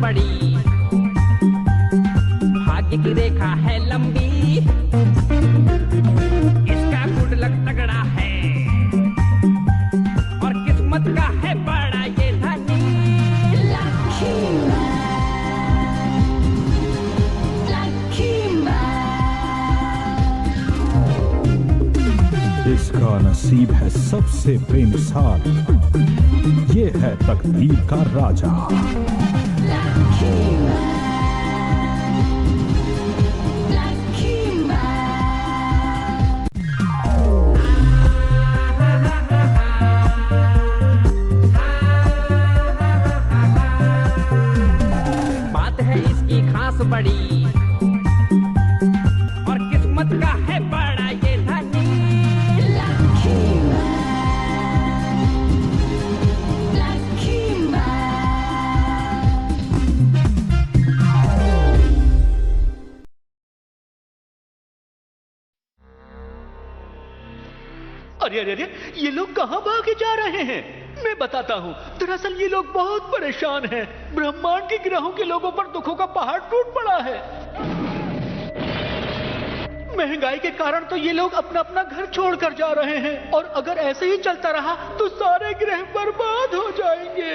बड़ी, भाग्य की रेखा है लंबी, इसका गुड लक तगड़ा है और किस्मत का है बड़ा ये धनी। इसका नसीब है सबसे बेमिसाल, ये है तकदीर का राजा। बात है इसकी खास बड़ी और किस्मत का है बड़ा ये धनी। अरे अरे अरे, ये लोग कहां भागे जा रहे हैं? मैं बताता हूँ, दरअसल ये लोग बहुत परेशान हैं। ब्रह्मांड के ग्रहों के लोगों पर दुखों का पहाड़ टूट पड़ा है। महंगाई के कारण तो ये लोग अपना अपना घर छोड़कर जा रहे हैं, और अगर ऐसे ही चलता रहा तो सारे ग्रह बर्बाद हो जाएंगे।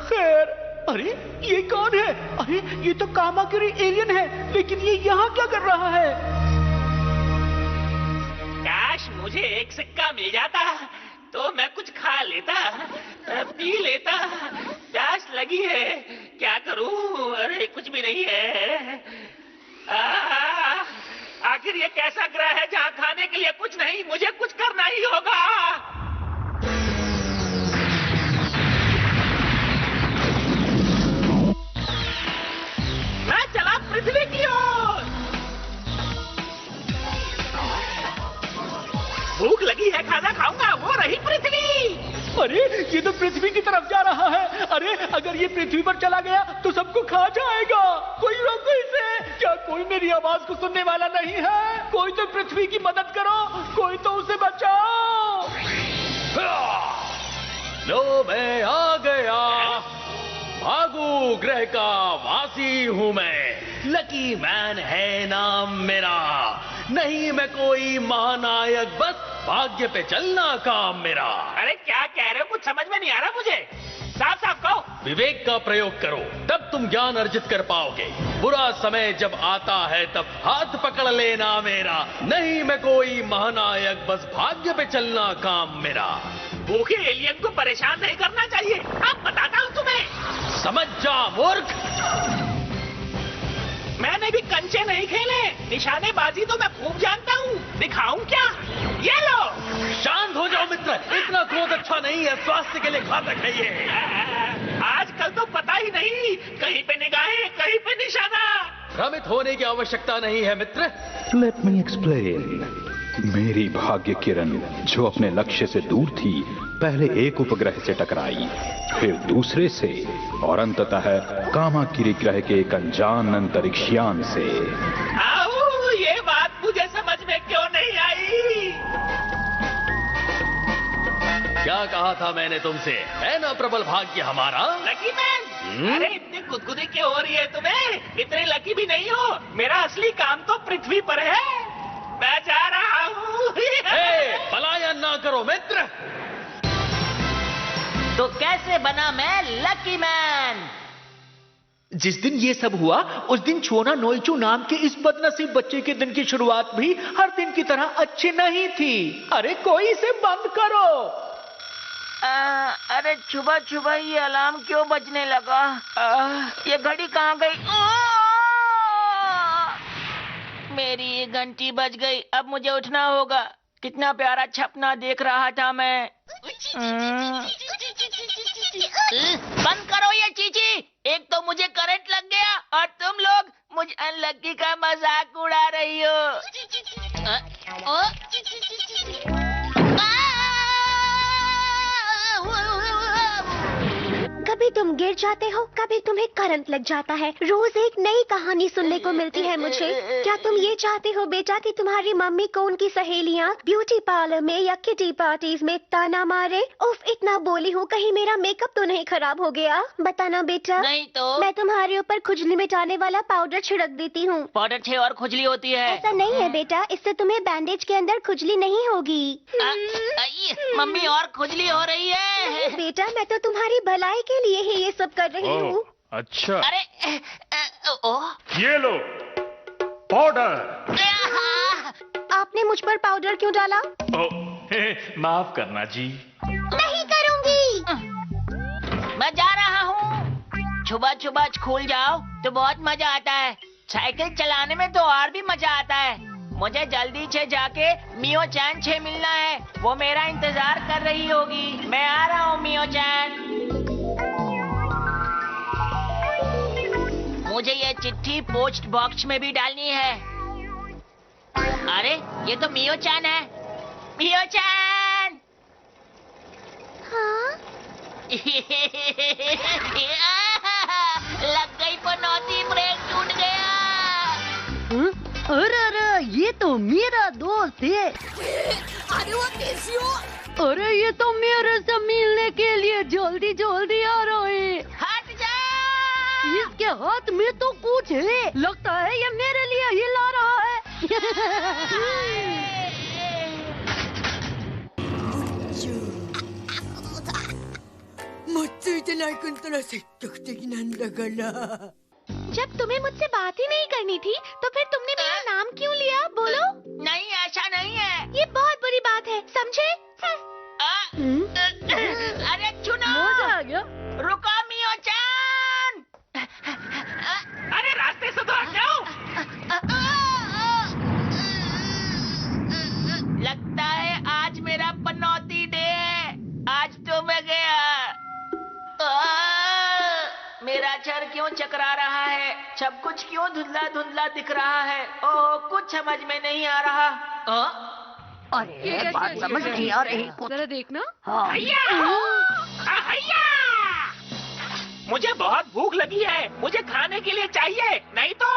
खैर, अरे ये कौन है? अरे ये तो कामाकिरी एलियन है, लेकिन ये यहाँ क्या कर रहा है? काश मुझे एक सिक्का मिल जाता तो मैं कुछ खा लेता, पी लेता। प्यास लगी है, क्या करूं? अरे कुछ भी नहीं है। आखिर ये कैसा ग्रह है जहां खाने के लिए कुछ नहीं? मुझे कुछ करना ही होगा। मैं चला पृथ्वी की ओर। भूख लगी है, खाना खाऊंगा। वो रही पृथ्वी। अरे ये तो पृथ्वी की तरफ जा रहा है। अरे अगर ये पृथ्वी पर चला गया तो सबको खा जाएगा। कोई रोको इसे। क्या कोई मेरी आवाज को सुनने वाला नहीं है? कोई तो पृथ्वी की मदद करो, कोई तो उसे बचाओ। लो मैं आ गया। भागू ग्रह का वासी हूँ मैं, लकी मैन है नाम मेरा। नहीं मैं कोई महानायक, बस भाग्य पे चलना काम मेरा। अरे क्या कह रहे हो? कुछ समझ में नहीं आ रहा मुझे। साफ साफ कहो। विवेक का प्रयोग करो, तब तुम ज्ञान अर्जित कर पाओगे। बुरा समय जब आता है तब हाथ पकड़ लेना मेरा। नहीं मैं कोई महानायक, बस भाग्य पे चलना काम मेरा। भूखे एलियन को परेशान नहीं करना चाहिए। अब बताता हूँ तुम्हें। समझ जा मूर्ख। मैंने भी कंचे नहीं खेले, निशानेबाजी तो मैं खूब जानता हूँ। दिखाऊं क्या? ये लो। शांत हो जाओ मित्र, इतना क्रोध अच्छा नहीं है, स्वास्थ्य के लिए घातक है ये। आजकल तो पता ही नहीं, कहीं पे निगाहें, कहीं पे निशाना। भ्रमित होने की आवश्यकता नहीं है मित्र। Let me explain. मेरी भाग्य किरण जो अपने लक्ष्य से दूर थी, पहले एक उपग्रह से टकराई, फिर दूसरे से, और अंततः कामाकिरी ग्रह के एक अनजान अंतरिक्षयान से। आओ, ये बात मुझे समझ में क्यों नहीं आई? क्या कहा था मैंने तुमसे? है ना प्रबल भाग्य हमारा? Lucky man. अरे इतनी गुदगुदी क्यों हो रही है तुम्हें? इतने लकी भी नहीं हो। मेरा असली काम तो पृथ्वी पर है। मैं जा रहा हूँ। पलायन ना करो मित्र। तो कैसे बना मैं लकी मैन? जिस दिन ये सब हुआ, उस दिन छोना नोइचू नाम के इस बदनसीब बच्चे के दिन की शुरुआत भी हर दिन की तरह अच्छी नहीं थी। अरे कोई इसे बंद करो। अरे सुबह सुबह ये अलार्म क्यों बजने लगा? ये घड़ी कहाँ गई? मेरी ये घंटी बज गई। अब मुझे उठना होगा। कितना प्यारा सपना देख रहा था मैं। बंद करो ये चीची। एक तो मुझे करंट लग गया और तुम लोग मुझ अनलकी का मजाक उड़ा रही हो। कभी तुम गिर जाते हो, कभी तुम्हें करंट लग जाता है। रोज एक नई कहानी सुनने को मिलती है मुझे। क्या तुम ये चाहते हो बेटा कि तुम्हारी मम्मी को उनकी सहेलियाँ ब्यूटी पार्लर में या किटी पार्टीज में ताना मारे? उफ, इतना बोली हूँ, कहीं मेरा मेकअप तो नहीं खराब हो गया? बताना बेटा। नहीं तो मैं तुम्हारे ऊपर खुजली मिटाने वाला पाउडर छिड़क देती हूँ। पाउडर से और खुजली होती है। ऐसा नहीं है बेटा, इससे तुम्हें बैंडेज के अंदर खुजली नहीं होगी। मम्मी और खुजली हो रही है। बेटा, मैं तो तुम्हारी भलाई के लिए ही ये सब कर रही हूँ। अच्छा, अरे ये लो पाउडर। आपने मुझ पर पाउडर क्यों डाला? माफ करना जी। नहीं करूँगी। मैं जा रहा हूँ। सुबह सुबह स्कूल जाओ तो बहुत मजा आता है। साइकिल चलाने में तो और भी मजा आता है। मुझे जल्दी से जाके मियो चैन से मिलना है। वो मेरा इंतजार कर रही होगी। मैं आ रहा हूँ मियो चैन। मुझे ये चिट्ठी पोस्ट बॉक्स में भी डालनी है। अरे ये तो मियो चैन है। मियो चैन। हाँ? लग गई पनौती, ब्रेक टूट गया। अरे अरे, ये तो मेरा दोस्त है। अरे वो कैसी हो? अरे ये तो मेरे से मिलने के लिए जल्दी जल्दी आ रहा है। हट जा। इसके हाथ में तो कुछ है, लगता है ये मेरे लिए ही ला रहा है। जब तुम्हें मुझसे बात ही नहीं करनी थी तो फिर तुमने मेरा नाम क्यों लिया? बोलो। नहीं, ऐसा नहीं है। ये बहुत बुरी बात है, समझे? अरे चुनो। मजा आ गया। रुको मियो चान। अरे रास्ते से तो हट जाओ। लगता है आज मेरा पनौती डे है। आज तो मैं गया। मेरा सर क्यों चकरा रहा है? सब कुछ क्यों धुंधला धुंधला दिख रहा है? ओह, कुछ समझ में नहीं आ रहा। अरे बात समझ नहीं आ रही। जरा देखना। हैया! मुझे बहुत भूख लगी है। मुझे खाने के लिए चाहिए, नहीं तो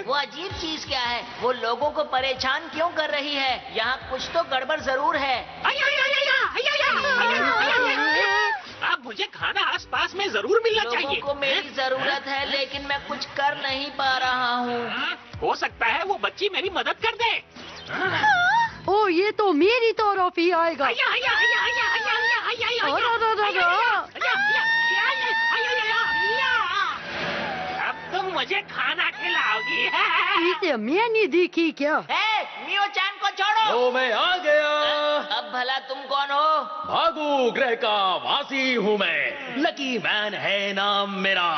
वो अजीब चीज क्या है? वो लोगों को परेशान क्यों कर रही है? यहाँ कुछ तो गड़बड़ जरूर है। अब मुझे खाना आसपास में जरूर मिलना चाहिए। लोगों को मेरी जरूरत है, लेकिन मैं कुछ कर नहीं पा रहा हूँ। हो सकता है वो बच्ची मेरी मदद कर दे। ओ, ये तो मेरी तरफ ही आएगा। अब तुम मुझे खाना खिलाओगी। इसे मैंने देखी क्या? मियो चान को छोड़ो। तो मैं आ गया। अब भला तुम कौन हो? भागू ग्रह का वासी हूँ मैं। लकी मैन है नाम मेरा।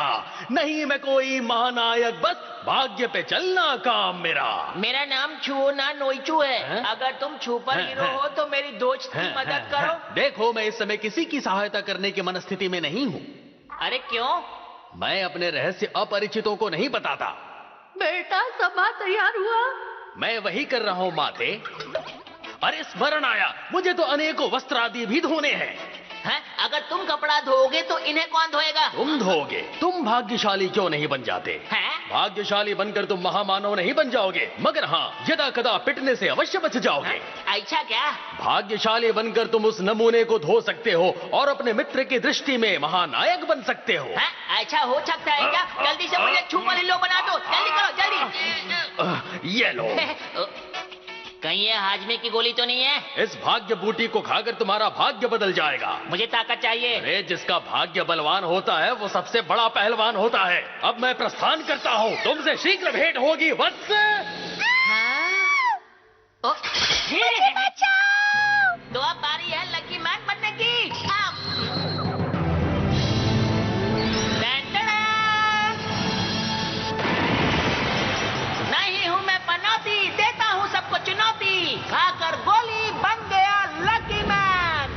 नहीं मैं कोई महानायक, बस भाग्य पे चलना काम मेरा। मेरा नाम छुओ ना नोइचू है। अगर तुम सुपर हीरो हो तो मेरी दोस्त की मदद करो। देखो, मैं इस समय किसी की सहायता करने की मनस्थिति में नहीं हूँ। अरे क्यों? मैं अपने रहस्य अपरिचितों को नहीं बताता। बेटा, सभा तैयार हुआ? मैं वही कर रहा हूँ माथे। अरे स्मरण आया, मुझे तो अनेकों वस्त्र आदि भी धोने हैं। अगर तुम कपड़ा धोगे तो इन्हें कौन धोएगा? तुम धोगे। तुम भाग्यशाली क्यों नहीं बन जाते? भाग्यशाली बनकर तुम महामानव नहीं बन जाओगे, मगर हाँ, यदा कदा पिटने से अवश्य बच जाओगे। ऐसा क्या? भाग्यशाली बनकर तुम उस नमूने को धो सकते हो और अपने मित्र की दृष्टि में महानायक बन सकते हो। ऐसा हो सकता है क्या? जल्दी से मुझे सुपर हीरो बना दो। जल्दी करो, जल्दी। ये लो। कहीं ये हाजमे की गोली तो नहीं है? इस भाग्य बूटी को खाकर तुम्हारा भाग्य बदल जाएगा। मुझे ताकत चाहिए। अरे जिसका भाग्य बलवान होता है वो सबसे बड़ा पहलवान होता है। अब मैं प्रस्थान करता हूँ, तुमसे शीघ्र भेंट होगी वत्स। तो अब बारी है लकी मैन बनने की। नहीं हूँ मैं पनौती, देता हूँ सबको चुनौती। खाकर गोली बन गया लकी मैन।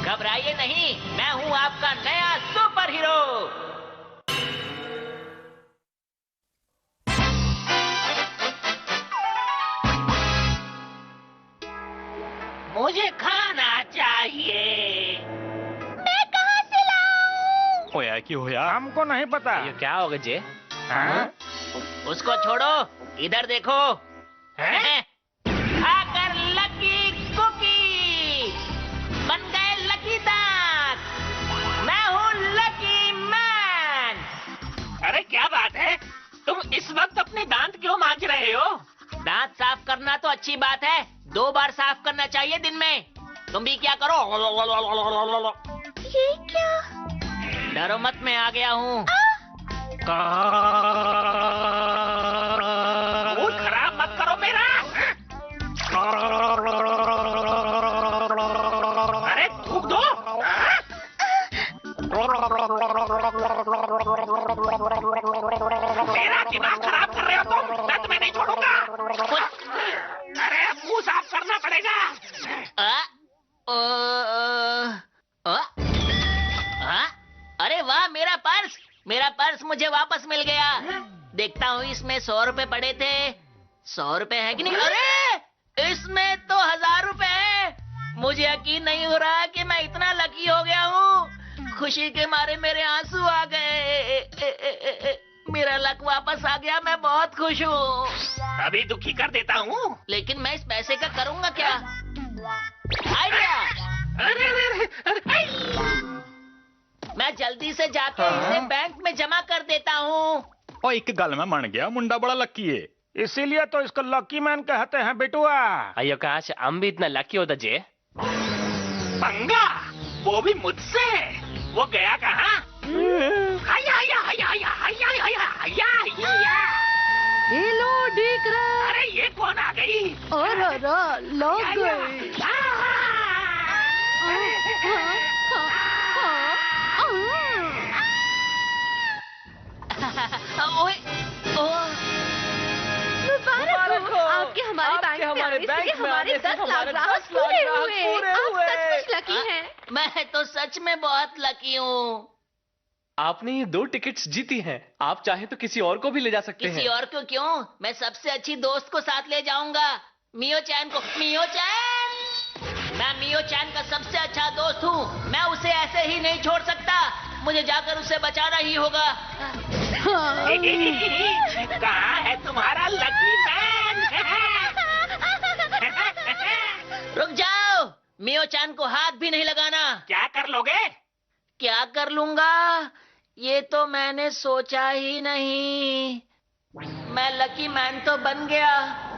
घबराइए नहीं, मैं हूँ आपका नया सुपर हीरो। होया कि होया हमको नहीं पता। ये क्या होगा जे? हाँ? उसको छोड़ो, इधर देखो। खाकर लकी कुकी बन गए लकी दांत। मैं हूँ लकी मैन। अरे क्या बात है, तुम इस वक्त अपने दांत क्यों मांज रहे हो? दांत साफ करना तो अच्छी बात है, 2 बार साफ करना चाहिए दिन में। तुम भी क्या करो। ये क्या? डरो मत, मैं आ गया हूँ। मूड खराब मत करो मेरा। अरे थूक दो। मेरा दिमाग खराब कर रहे हो तुम। मैं तुम्हें नहीं छोड़ूंगा। अरे मुंह साफ करना पड़ेगा। अरे वाह, मेरा पर्स मुझे वापस मिल गया। देखता हूँ इसमें 100 रुपए पड़े थे। 100 रुपए है कि नहीं? अरे इसमें तो 1000 रुपए है। मुझे यकीन नहीं हो रहा कि मैं इतना लकी हो गया हूँ। खुशी के मारे मेरे आंसू आ गए। मेरा लक वापस आ गया, मैं बहुत खुश हूँ। अभी दुखी कर देता हूँ। लेकिन मैं इस पैसे का करूँगा क्या? आइडिया! मैं जल्दी से जाके इसे बैंक में जमा कर देता हूँ। और एक गल में मन गया, मुंडा बड़ा लकी है। इसीलिए तो इसको लकी मैन कहते हैं बेटुआ। अयो काश हम भी इतना लकी होता जे। पंगा, वो भी मुझसे। वो गया कहाँ? ये लो दिख रहा। अरे ये कौन आ गई? और लग गई। मुबारक हो, आपके हमारे बैंक में आने से हमारे 10 लाख पूरे हुए। आप सचमुच लकी हैं। मैं तो सच में बहुत लकी हूँ। आपने ये 2 टिकट्स जीती हैं। आप चाहे तो किसी और को भी ले जा सकते हैं। किसी और को क्यों? मैं सबसे अच्छी दोस्त को साथ ले जाऊंगा, मियो चैन को। मियो चैन, मैं मियो चैन का सबसे अच्छा दोस्त हूँ। मैं उसे ऐसे ही नहीं छोड़ सकता। मुझे जाकर उसे बचाना ही होगा। कहाँ है तुम्हारा लकी मैन? रुक जाओ, मियो चैन को हाथ भी नहीं लगाना। क्या कर लोगे? क्या कर लूंगा, ये तो मैंने सोचा ही नहीं। मैं लकी मैन तो बन गया,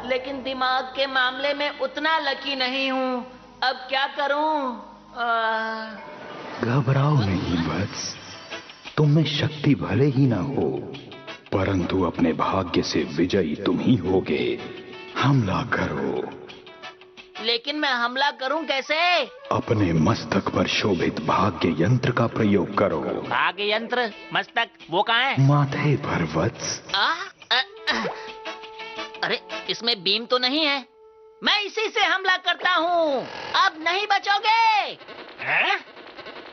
लेकिन दिमाग के मामले में उतना लकी नहीं हूँ। अब क्या करूँ? घबराओ नहीं वत्स, तुम में शक्ति भले ही ना हो, परंतु अपने भाग्य से विजयी तुम ही होगे। हमला करो। लेकिन मैं हमला करूं कैसे? अपने मस्तक पर शोभित भाग्य यंत्र का प्रयोग करो। भाग्य यंत्र? मस्तक वो कहाँ है? माथे पर वत्स। अरे इसमें बीम तो नहीं है। मैं इसी से हमला करता हूँ। अब नहीं बचोगे।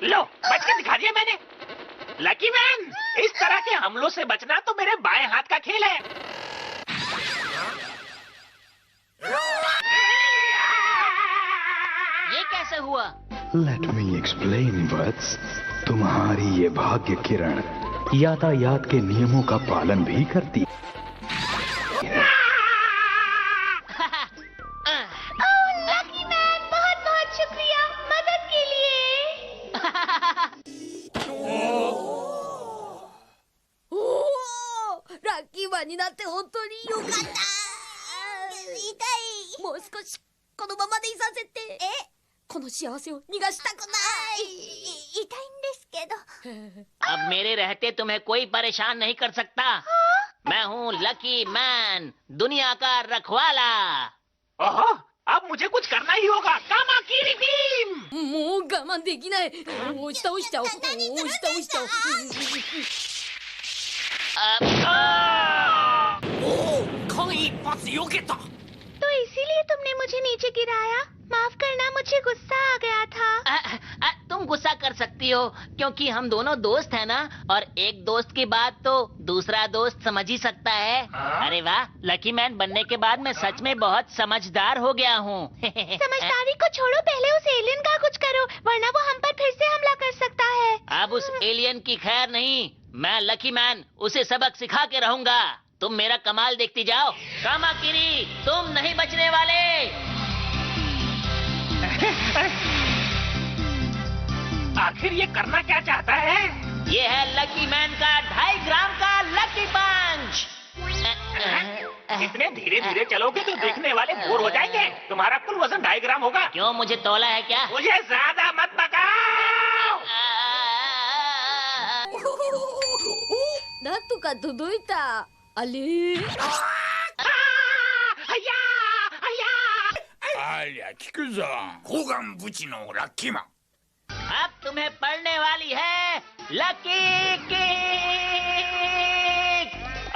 लो, बच के दिखा दिया मैंने। लकी मैन, इस तरह के हमलों से बचना तो मेरे बाएं हाथ का खेल है। ये कैसे हुआ? Let me explain, वत्स। तुम्हारी ये भाग्य किरण यातायात के नियमों का पालन भी करती है। लकी मैन, बहुत बहुत शुक्रिया मदद के लिए।ラッキーマンになって本当によかった。痛い。もう少しこのままでいさせて。この幸せを逃がしたくない。痛いんですけど。अब मेरे रहते तुम्हें कोई परेशान नहीं कर सकता। मैं हूँ लकी मैन, दुनिया का रखवाला। ओहो, अब मुझे कुछ करना ही होगा। कामा कीरी बीम। もう我慢できない。押し倒しちゃおう。押し倒しちゃおう。間一髪避けた。 तो इसीलिए तुमने मुझे नीचे गिराया। माफ करना, मुझे गुस्सा आ गया था। तुम तुम गुस्सा कर सकती हो क्योंकि हम दोनों दोस्त हैं ना, और एक दोस्त की बात तो दूसरा दोस्त समझ ही सकता है। अरे वाह, लकी मैन बनने के बाद मैं सच में बहुत समझदार हो गया हूँ। समझदारी को छोड़ो, पहले उस एलियन का कुछ करो, वरना वो हम पर फिर से हमला कर सकता है। अब उस एलियन की खैर नहीं, मैं लकी मैन उसे सबक सिखा के रहूंगा। तुम मेरा कमाल देखती जाओ। कामाकिरी, तुम नहीं बचने वाले। आखिर ये करना क्या चाहता है? ये है लकी मैन का 2.5 ग्राम का लकी पंच। इतने धीरे धीरे चलोगे तो देखने वाले बोर हो जाएंगे। तुम्हारा कुल वजन 2.5 ग्राम होगा। क्यों, मुझे तौला है क्या? मुझे ज्यादा मत पकाओ। なんとか届いた。あれ？ अब तुम्हें पड़ने वाली है लकी किक।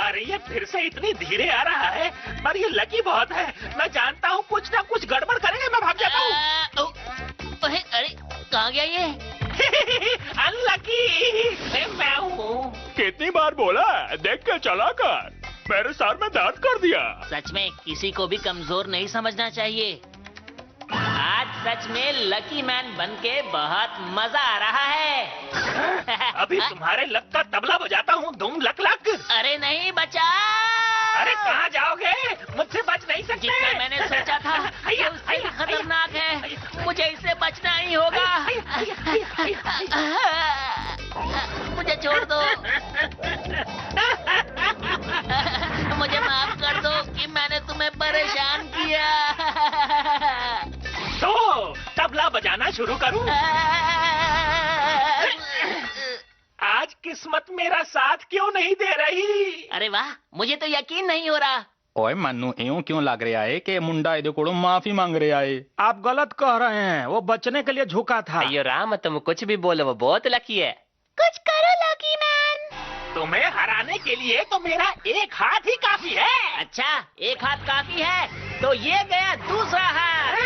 अरे ये फिर से इतनी धीरे आ रहा है, पर ये लकी बहुत है। मैं जानता हूँ कुछ ना कुछ गड़बड़ करेंगे। मैं भाग जाता हूँ। अरे कहाँ गया ये? अनलकी मैं हूँ। कितनी बार बोला, देख के चला कर। मेरे सर में दर्द कर दिया। सच में किसी को भी कमजोर नहीं समझना चाहिए। आज सच में लकी मैन बनके बहुत मजा आ रहा है। अभी तुम्हारे लक का तबला बजाता हूँ, धूम लक लक। अरे नहीं, बचा। अरे कहाँ जाओगे? मुझसे बच नहीं सकते। जितना मैंने सोचा था ये उससे भी खतरनाक है। मुझे इससे बचना ही होगा। मुझे छोड़ दो। मुझे माफ कर दो कि मैंने तुम्हें परेशान किया। तो तबला बजाना शुरू करूं? आज किस्मत मेरा साथ क्यों नहीं दे रही? अरे वाह, मुझे तो यकीन नहीं हो रहा। ओए मन्नू, यूं क्यों लग रहा है कि मुंडा इधर को माफी मांग रहा है? आप गलत कह रहे हैं, वो बचने के लिए झुका था। अयो राम, तुम कुछ भी बोलो, वो बहुत लकी है। कुछ करो लकी मैन। तुम्हें हराने के लिए तो मेरा एक हाथ ही काफी है। अच्छा, एक हाथ काफी है तो ये गया दूसरा हाथ।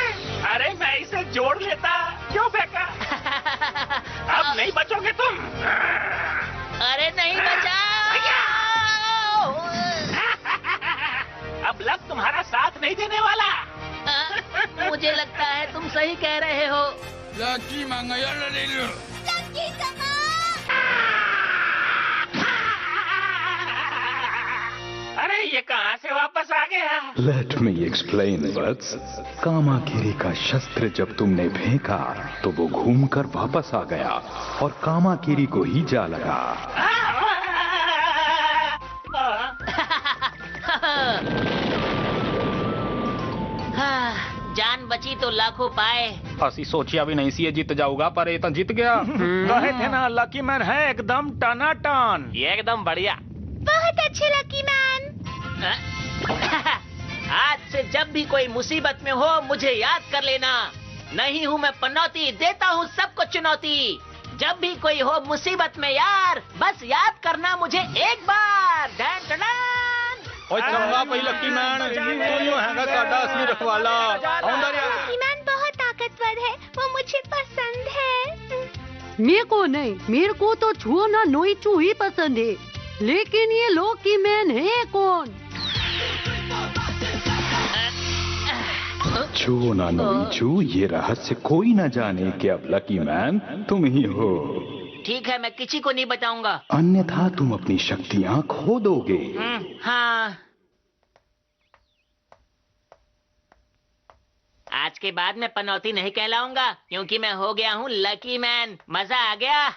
अरे मैं इसे जोड़ लेता। क्यों फेंका? अब नहीं बचोगे तुम। अरे नहीं बचाओ। अब लक तुम्हारा साथ नहीं देने वाला। मुझे लगता है तुम सही कह रहे हो। Lucky sama! अरे ये कहाँ से वापस आ गया? लेट मी एक्सप्लेन वत्स। कामाकिरी का शस्त्र जब तुमने फेंका तो वो घूमकर वापस आ गया और कामाकिरी को ही जा लगा। जान बची तो लाखों पाए। असी सोचिया भी नहीं सी ये जीत जाऊंगा, पर ये तो जीत गया। कहे थे ना लकी मैन है एकदम टनाटन। ये एकदम बढ़िया। बहुत अच्छे लकी मैन। आज से जब भी कोई मुसीबत में हो मुझे याद कर लेना। नहीं हूँ मैं पनौती, देता हूँ सबको चुनौती। जब भी कोई हो मुसीबत में यार, बस याद करना मुझे एक बार। Done done. ओए चंगा भाई लकी मैन, तू यूं हैगा साडा असली रखवाला। लकी मैन बहुत ताकतवर है, वो मुझे पसंद है। मेरे को नहीं, मेरे को तो छुओ ना नोइचू ही पसंद है। लेकिन ये लकी मैन है कौन? छू ना नोइचू, ये रहस्य कोई न जाने कि अब लकी मैन तुम ही हो। ठीक है, मैं किसी को नहीं बताऊंगा। अन्यथा तुम अपनी शक्तियाँ खो दोगे। हाँ। आज के बाद मैं पनौती नहीं कहलाऊंगा क्योंकि मैं हो गया हूँ लकी मैन। मजा आ गया।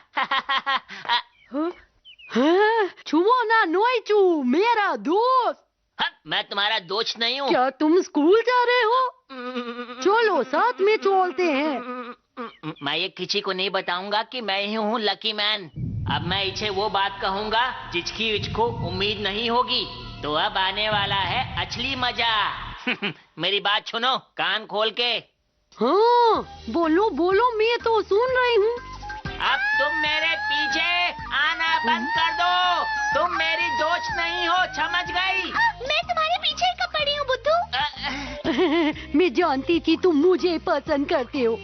हाँ, छुओ ना नोइचू, मेरा दोस्त। मैं तुम्हारा दोस्त नहीं हूँ। क्या तुम स्कूल जा रहे हो? चलो साथ में चलते हैं। मैं ये किसी को नहीं बताऊंगा कि मैं ही हूँ लकी मैन। अब मैं इसे वो बात कहूंगा जिसकी इसको उम्मीद नहीं होगी। तो अब आने वाला है असली मजा। मेरी बात सुनो कान खोल के। हाँ, बोलो बोलो, मैं तो सुन रही हूँ। अब तुम मेरे पीछे आना बंद कर दो। तुम मेरी दोस्त नहीं हो, समझ गई? मैं तुम्हारे पीछे ही कब पड़ी हूँ बुद्धू। मैं जानती थी तुम मुझे पसंद करते हो।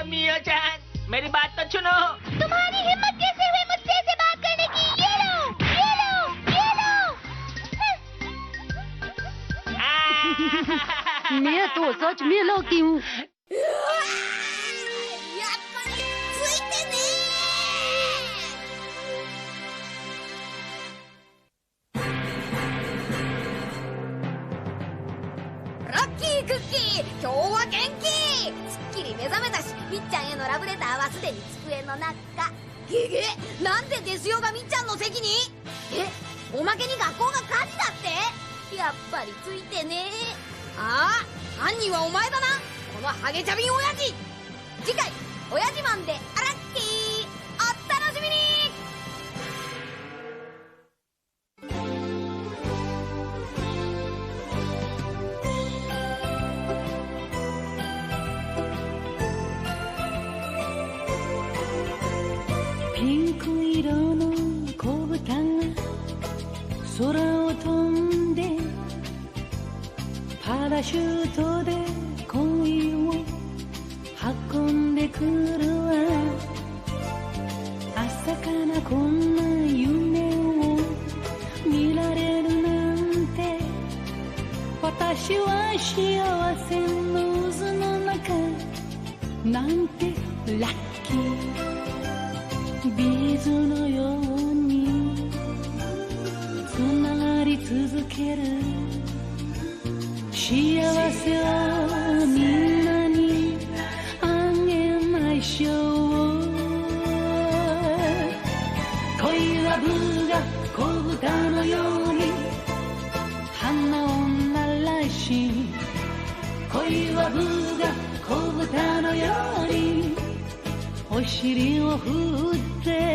मियो-चान, मेरी बात तो सुनो। तुम्हारी हिम्मत कैसे हुई मुझसे ऐसे बात करने की? ये लो, ये लो, ये लो। मैं तो सच में लकी हूँ। やっぱりついてねラッキークッキー、今日は元気。すっきり目覚めたし、みっちゃんへのラブレターはすでに机の中。げげ、なんでデスヨがみっちゃんの席に？え、おまけに学校が火事だって？やっぱりついてね。ああ、犯人はお前だな、このハゲチャビン親父。次回親父マンでアラッキー、お楽しみに。ピンク色の子豚が空を飛んでパラシュートで恋を運んでくるわ。朝からこんな夢を見られるなんて、私は幸せの渦の中なんてラッキー。ビーズのようにつながり続ける幸せをみんなにあげましょう。恋はブが子豚のように花を鳴らし、恋はブが子豚のようにお尻を振って